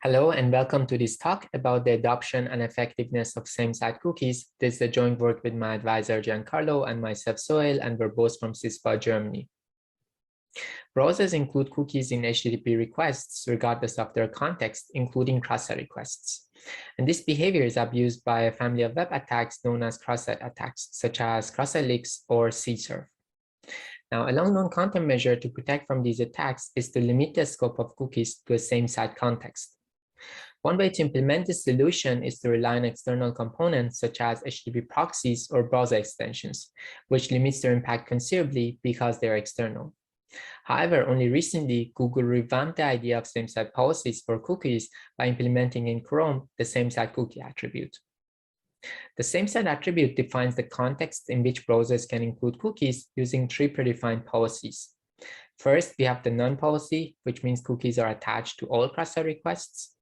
Hello and welcome to this talk about the adoption and effectiveness of SameSite cookies. This is a joint work with my advisor Giancarlo and myself Sohail, and we're both from CISPA, Germany. Browsers include cookies in HTTP requests regardless of their context, including cross-site requests. And this behavior is abused by a family of web attacks known as cross-site attacks, such as cross-site leaks or CSRF. Now, a long-known countermeasure to protect from these attacks is to limit the scope of cookies to a same-site context. One way to implement this solution is to rely on external components such as HTTP proxies or browser extensions, which limits their impact considerably because they're external. However, only recently, Google revamped the idea of same-site policies for cookies by implementing in Chrome the same-site cookie attribute. The same-site attribute defines the context in which browsers can include cookies using three predefined policies. First, we have the none policy, which means cookies are attached to all cross-site requests.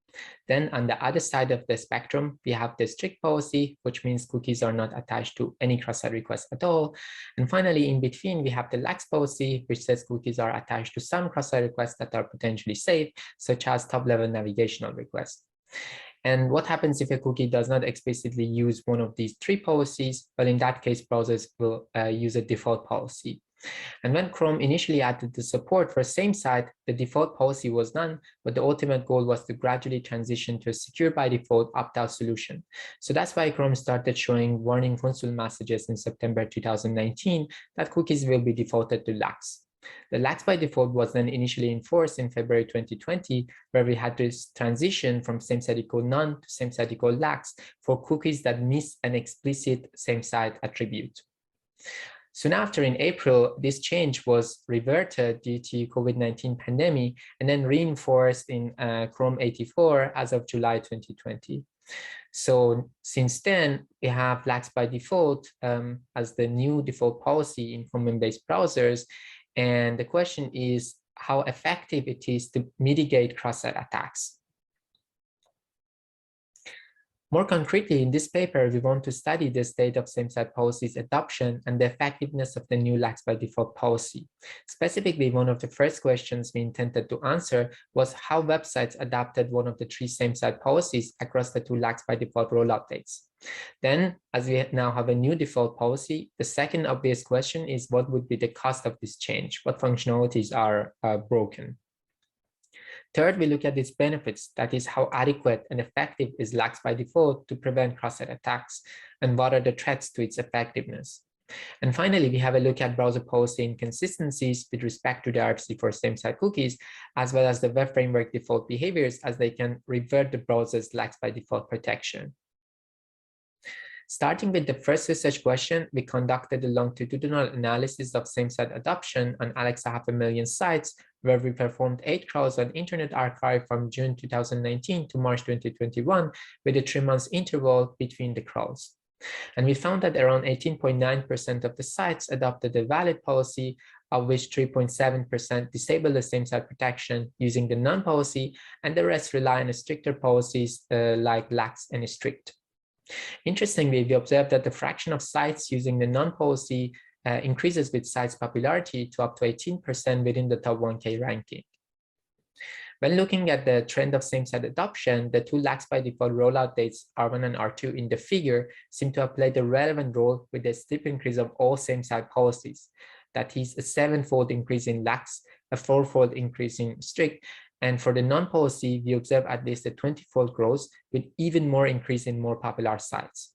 Then on the other side of the spectrum, we have the strict policy, which means cookies are not attached to any cross-site request at all. And finally, in between, we have the lax policy, which says cookies are attached to some cross-site requests that are potentially safe, such as top-level navigational requests. And what happens if a cookie does not explicitly use one of these three policies? Well, in that case, browsers will use a default policy. And when Chrome initially added the support for SameSite, the default policy was none, but the ultimate goal was to gradually transition to a secure by default opt-out solution. So that's why Chrome started showing warning console messages in September 2019 that cookies will be defaulted to lax. The lax by default was then initially enforced in February 2020, where we had this transition from same-site equal none to same-site equal lax for cookies that miss an explicit same-site attribute. Soon after, in April, this change was reverted due to COVID-19 pandemic and then reinforced in Chrome 84 as of July 2020. So since then, we have lax by default as the new default policy in Chrome-based browsers. And the question is how effective it is to mitigate cross-site attacks. More concretely, in this paper, we want to study the state of same-site policies adoption and the effectiveness of the new lax by default policy. Specifically, one of the first questions we intended to answer was how websites adopted one of the three same-site policies across the two lax by default rollout dates. Then, as we now have a new default policy, the second obvious question is what would be the cost of this change? What functionalities are broken? Third, we look at its benefits, that is how adequate and effective is lax by default to prevent cross-site attacks, and what are the threats to its effectiveness. And finally, we have a look at browser policy inconsistencies with respect to the RFC for same-site cookies, as well as the web framework default behaviors as they can revert the browser's lax by default protection. Starting with the first research question, we conducted a longitudinal analysis of same-site adoption on Alexa 500,000 sites, where we performed 8 crawls on Internet Archive from June 2019 to March 2021, with a 3-month interval between the crawls. And we found that around 18.9% of the sites adopted a valid policy, of which 3.7% disabled the same-site protection using the none policy, and the rest rely on stricter policies like lax and strict. Interestingly, we observed that the fraction of sites using the none policy increases with sites' popularity to up to 18% within the top 1K ranking. When looking at the trend of same-site adoption, the two lax by default rollout dates R1 and R2 in the figure seem to have played a relevant role with a steep increase of all same-site policies. That is a 7-fold increase in lax, a 4-fold increase in strict, and for the none policy, we observe at least a 20-fold growth with even more increase in more popular sites.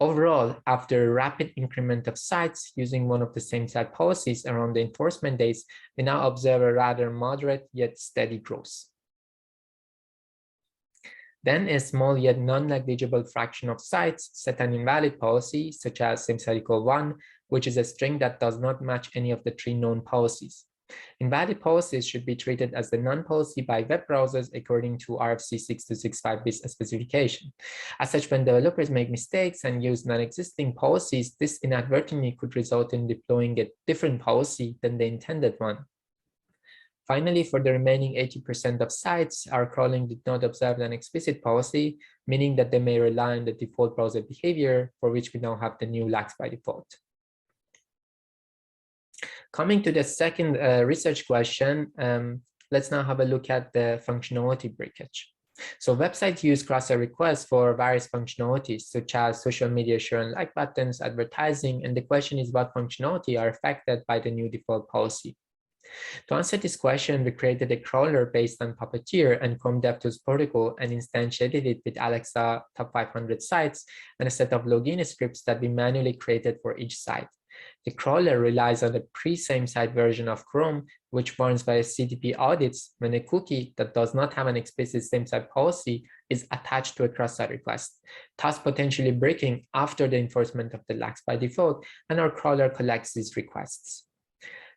Overall, after a rapid increment of sites using one of the same-site policies around the enforcement dates, we now observe a rather moderate yet steady growth. Then a small yet non-negligible fraction of sites set an invalid policy, such as same-site equal 1, which is a string that does not match any of the 3 known policies. Invalid policies should be treated as the none policy by web browsers according to RFC 6265 BIS specification. As such, when developers make mistakes and use non-existing policies, this inadvertently could result in deploying a different policy than the intended one. Finally, for the remaining 80% of sites, our crawling did not observe an explicit policy, meaning that they may rely on the default browser behavior, for which we now have the new lax by default. Coming to the second research question, let's now have a look at the functionality breakage. So websites use cross-site requests for various functionalities, such as social media share and like buttons, advertising, and the question is what functionality are affected by the new default policy. To answer this question, we created a crawler based on Puppeteer and Chrome DevTools protocol and instantiated it with Alexa top 500 sites and a set of login scripts that we manually created for each site. The crawler relies on the pre-SameSite version of Chrome, which warns by CDP audits when a cookie that does not have an explicit SameSite policy is attached to a cross-site request, thus potentially breaking after the enforcement of the lax by default, and our crawler collects these requests.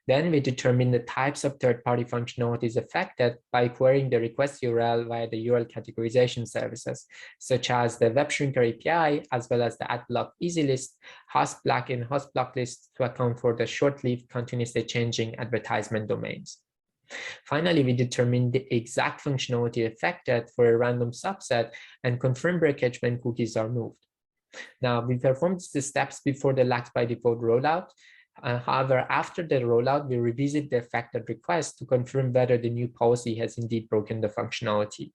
Then we determine the types of third-party functionalities affected by querying the request URL via the URL categorization services, such as the WebShrinker API, as well as the AdBlock EasyList, HostBlock, and HostBlock list to account for the short-lived, continuously changing advertisement domains. Finally, we determine the exact functionality affected for a random subset and confirm breakage when cookies are moved. Now, we performed the steps before the lax by default rollout. However, after the rollout, we revisit the affected request to confirm whether the new policy has indeed broken the functionality.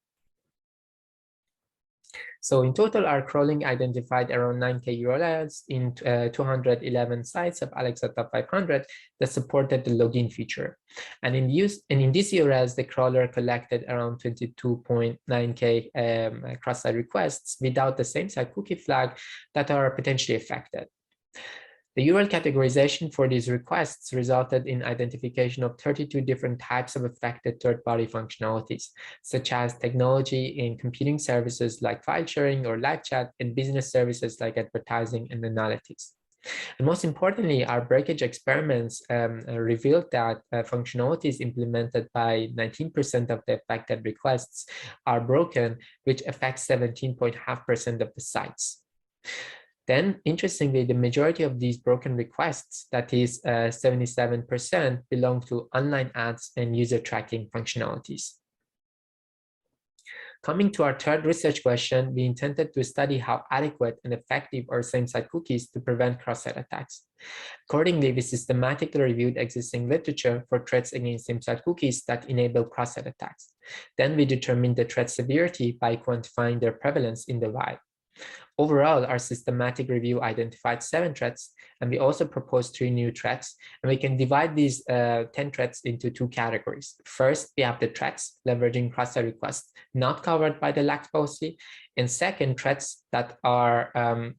So in total, our crawling identified around 9K URLs in 211 sites of Alexa Top 500 that supported the login feature. And in these URLs, the crawler collected around 22.9K cross-site requests without the SameSite cookie flag that are potentially affected. The URL categorization for these requests resulted in identification of 32 different types of affected third-party functionalities, such as technology in computing services like file sharing or live chat, and business services like advertising and analytics. And most importantly, our breakage experiments revealed that functionalities implemented by 19% of the affected requests are broken, which affects 17.5% of the sites. Then, interestingly, the majority of these broken requests, that is 77%, belong to online ads and user tracking functionalities. Coming to our third research question, we intended to study how adequate and effective are SameSite cookies to prevent cross-site attacks. Accordingly, we systematically reviewed existing literature for threats against SameSite cookies that enable cross-site attacks. Then we determined the threat severity by quantifying their prevalence in the wild. Overall, our systematic review identified 7 threats, and we also proposed 3 new threats. And we can divide these 10 threats into 2 categories. First, we have the threats leveraging cross-site requests not covered by the lax policy, and second, threats that are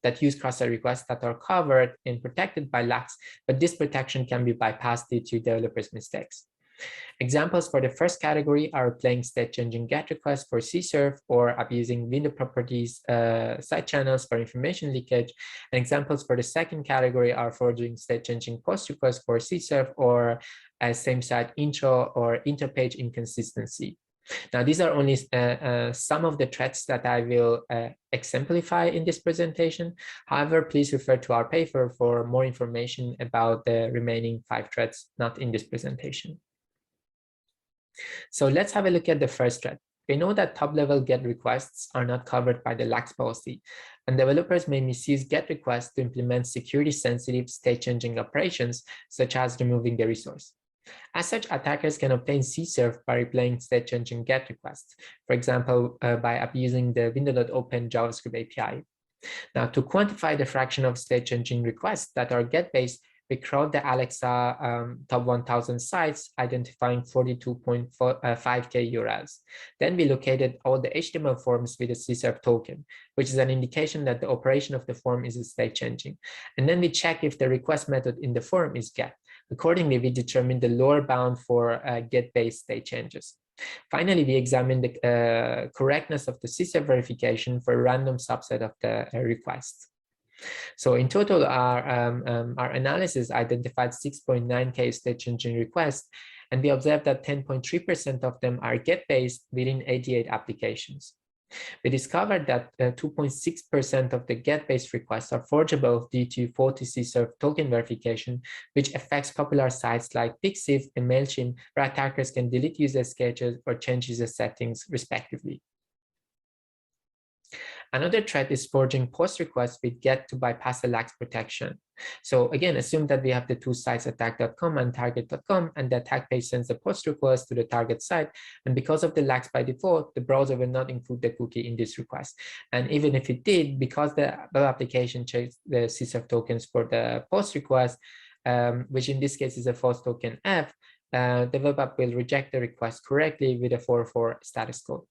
that use cross-site requests that are covered and protected by lax, but this protection can be bypassed due to developers' mistakes. Examples for the first category are playing state-changing GET requests for CSRF or abusing window properties side channels for information leakage. And examples for the second category are forging state-changing post requests for CSRF or SameSite intro or interpage inconsistency. Now, these are only some of the threats that I will exemplify in this presentation. However, please refer to our paper for more information about the remaining 5 threats not in this presentation. So let's have a look at the first threat. We know that top-level GET requests are not covered by the lax policy, and developers may misuse GET requests to implement security-sensitive state-changing operations, such as removing the resource. As such, attackers can obtain CSRF by replaying state-changing GET requests, for example, by abusing the window.open JavaScript API. Now, to quantify the fraction of state-changing requests that are GET-based, we crawled the Alexa top 1000 sites, identifying 42.5K URLs. Then we located all the HTML forms with a CSRF token, which is an indication that the operation of the form is state changing. And then we check if the request method in the form is GET. Accordingly, we determined the lower bound for GET-based state changes. Finally, we examined the correctness of the CSRF verification for a random subset of the requests. So in total, our analysis identified 6.9K state-changing requests, and we observed that 10.3% of them are GET-based within 88 applications. We discovered that 2.6% of the GET-based requests are forgeable due to faulty CSRF token verification, which affects popular sites like Pixiv and MailChimp, where attackers can delete user sketches or change user settings respectively. Another threat is forging post requests with GET to bypass the lax protection. So again, assume that we have the two sites, attack.com and target.com, and the attack page sends a post request to the target site. And because of the lax by default, the browser will not include the cookie in this request. And even if it did, because the web application checks the CSRF tokens for the post request, which in this case is a false token F, the web app will reject the request correctly with a 404 status code.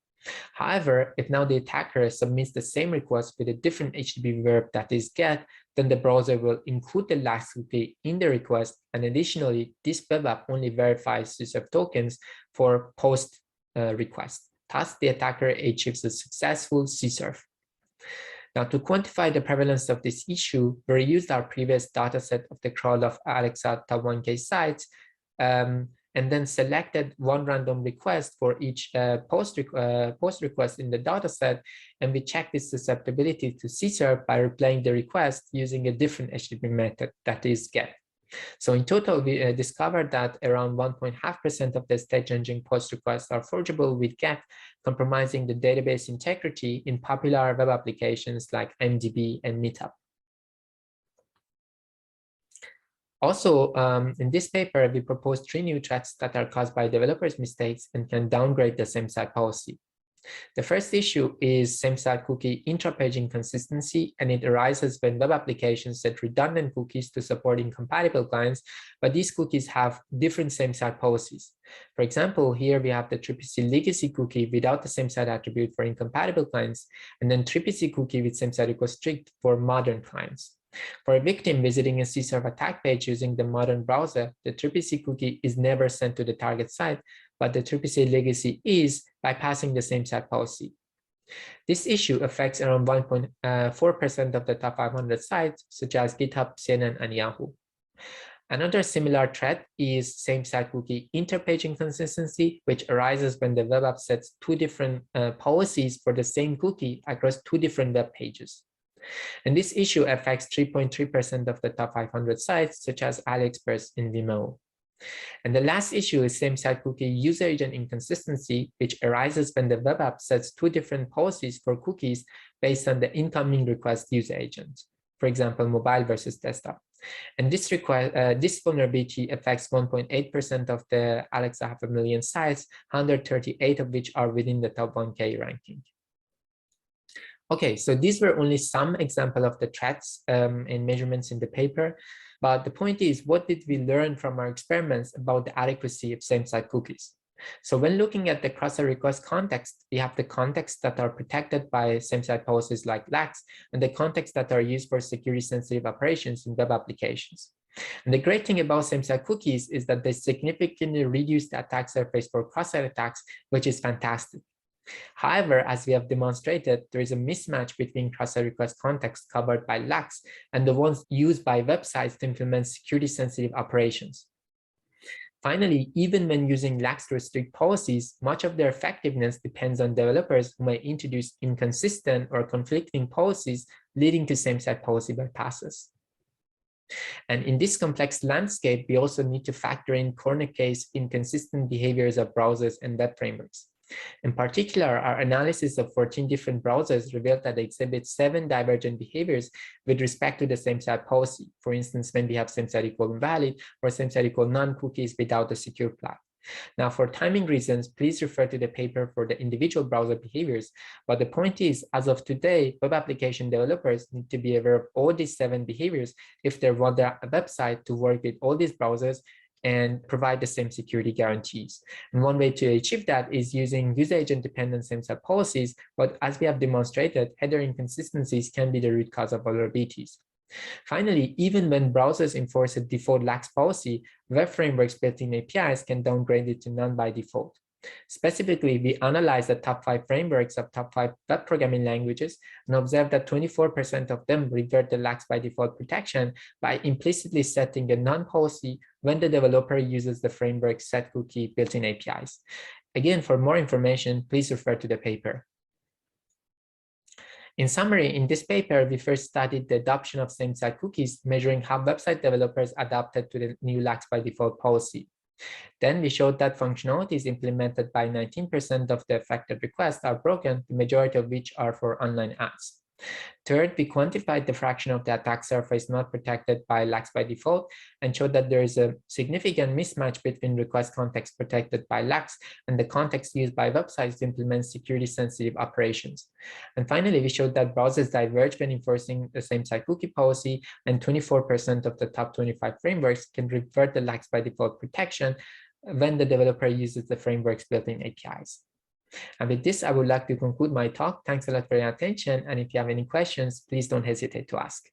However, if now the attacker submits the same request with a different HTTP verb that is GET, then the browser will include the lax cookie in the request. And additionally, this web app only verifies CSRF tokens for post request. Thus, the attacker achieves a successful CSRF. Now, to quantify the prevalence of this issue, we reused our previous dataset of the crawl of Alexa top 1K sites, and then selected one random request for each post request in the dataset, and we checked its susceptibility to CSRF by replaying the request using a different HTTP method, that is GET. So in total, we discovered that around 1.5% of the state-changing post requests are forgeable with GET, compromising the database integrity in popular web applications like IMDb and Meetup. Also, in this paper, we proposed 3 new threats that are caused by developers' mistakes and can downgrade the same-site policy. The first issue is SameSite cookie intra-page inconsistency, and it arises when web applications set redundant cookies to support incompatible clients, but these cookies have different same-site policies. For example, here we have the IEEE legacy cookie without the same-site attribute for incompatible clients, and then IEEE cookie with same-site equals strict for modern clients. For a victim visiting a CSRF attack page using the modern browser, the IEEE cookie is never sent to the target site, but the IEEE legacy is bypassing the same site policy. This issue affects around 1.4% of the top 500 sites, such as GitHub, CNN, and Yahoo. Another similar threat is same-site cookie interpage inconsistency, which arises when the web app sets 2 different policies for the same cookie across 2 different web pages. And this issue affects 3.3% of the top 500 sites, such as AliExpress and Vimeo. And the last issue is same-site cookie user agent inconsistency, which arises when the web app sets 2 different policies for cookies based on the incoming request user agent. For example, mobile versus desktop. And this vulnerability affects 1.8% of the Alexa 500,000 sites, 138 of which are within the top 1K ranking. Okay, so these were only some example of the threats and measurements in the paper. But the point is, what did we learn from our experiments about the adequacy of same-site cookies? So when looking at the cross-site request context, we have the contexts that are protected by same-site policies like lax, and the contexts that are used for security-sensitive operations in web applications. And the great thing about same-site cookies is that they significantly reduce the attack surface for cross-site attacks, which is fantastic. However, as we have demonstrated, there is a mismatch between cross-site request contexts covered by lax and the ones used by websites to implement security-sensitive operations. Finally, even when using lax to restrict policies, much of their effectiveness depends on developers who may introduce inconsistent or conflicting policies, leading to same-site policy bypasses. And in this complex landscape, we also need to factor in corner case inconsistent behaviors of browsers and web frameworks. In particular, our analysis of 14 different browsers revealed that they exhibit 7 divergent behaviors with respect to the same-site policy. For instance, when we have same-site equal invalid or same-site equal none-cookies without a secure flag. Now, for timing reasons, please refer to the paper for the individual browser behaviors. But the point is, as of today, web application developers need to be aware of all these 7 behaviors if they want their website to work with all these browsers and provide the same security guarantees. And one way to achieve that is using user agent dependent same-site policies, but as we have demonstrated, header inconsistencies can be the root cause of vulnerabilities. Finally, even when browsers enforce a default lax policy, web frameworks built-in APIs can downgrade it to none by default. Specifically, we analyzed the top 5 frameworks of top 5 web programming languages and observed that 24% of them revert the lax by default protection by implicitly setting a none policy when the developer uses the framework set cookie built-in APIs. Again, for more information, please refer to the paper. In summary, in this paper, we first studied the adoption of same-site cookies, measuring how website developers adapted to the new lax by default policy. Then we showed that functionalities implemented by 19% of the affected requests are broken, the majority of which are for online ads. Third, we quantified the fraction of the attack surface not protected by lags by default and showed that there is a significant mismatch between request context protected by lags and the context used by websites to implement security-sensitive operations. And finally, we showed that browsers diverge when enforcing the SameSite cookie policy, and 24% of the top 25 frameworks can revert the lags by default protection when the developer uses the framework's built-in APIs. And with this, I would like to conclude my talk. Thanks a lot for your attention. And if you have any questions, please don't hesitate to ask.